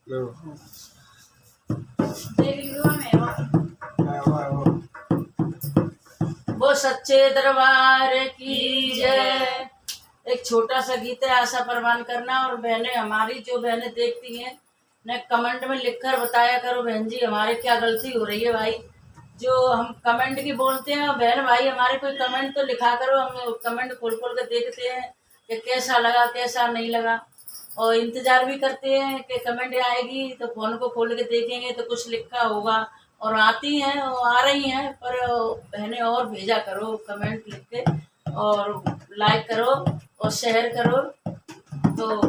वो सच्चे दरबार की जय। एक छोटा सा गीत है, आशा प्रवान करना। और बहनें, हमारी जो बहनें देखती हैं न, कमेंट में लिखकर बताया करो बहन जी हमारे क्या गलती हो रही है। भाई जो हम कमेंट की बोलते हैं, बहन भाई हमारे कोई कमेंट तो लिखा करो, हम कमेंट खोल खोल कर देखते हैं कि कैसा लगा कैसा नहीं लगा। और इंतज़ार भी करते हैं कि कमेंट आएगी तो फ़ोन को खोल के देखेंगे तो कुछ लिखा होगा। और आती हैं और आ रही हैं, पर बहनें और भेजा करो कमेंट लिख के, और लाइक करो और शेयर करो। तो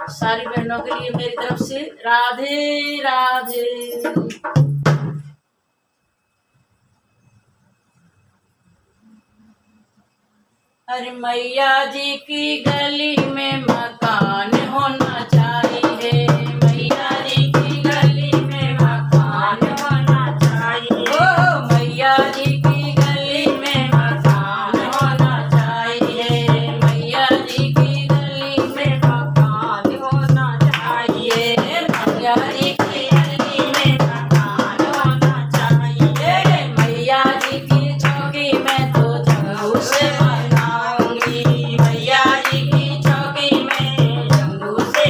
सारी बहनों के लिए मेरी तरफ से राधे राधे। अरे मैया जी की गली में मकान होना चाहिए, मैया जी की गली में मकान होना चाहिए। ओ मैया जी की गली में मकान होना चाहिए, मैया जी की गली में मकान होना चाहिए, मैया जी की गली में मकान होना चाहिए। मैया जी की चौकी में तो जंगू से मैया जी की चौकी में जंगू से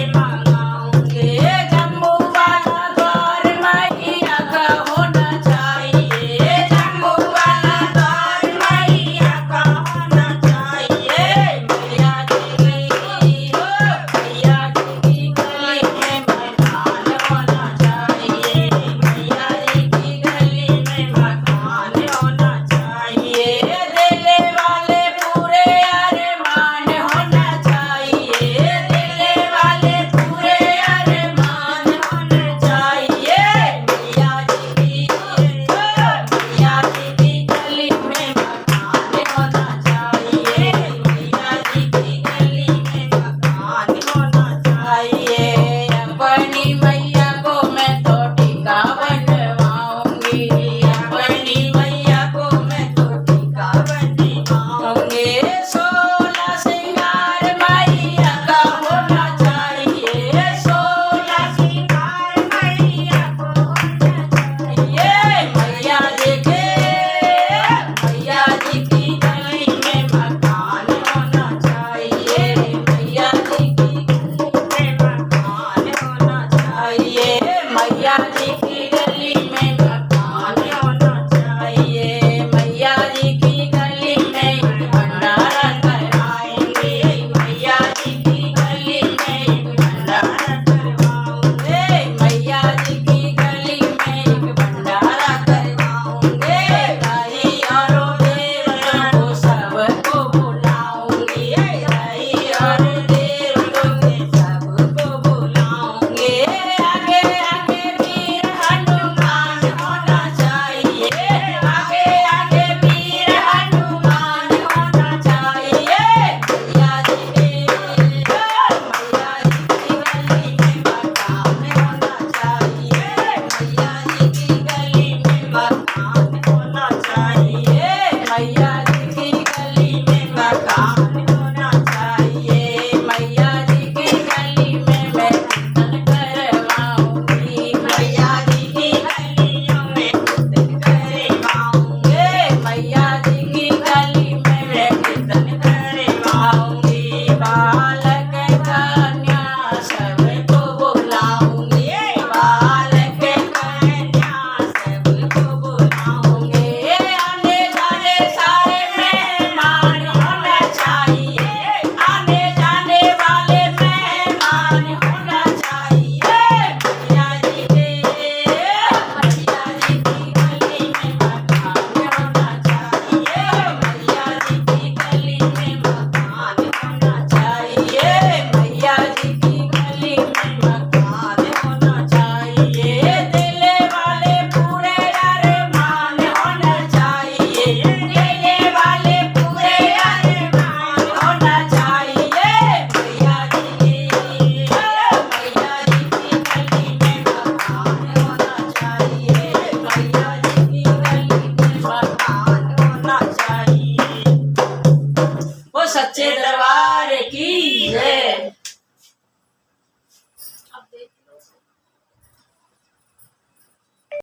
से।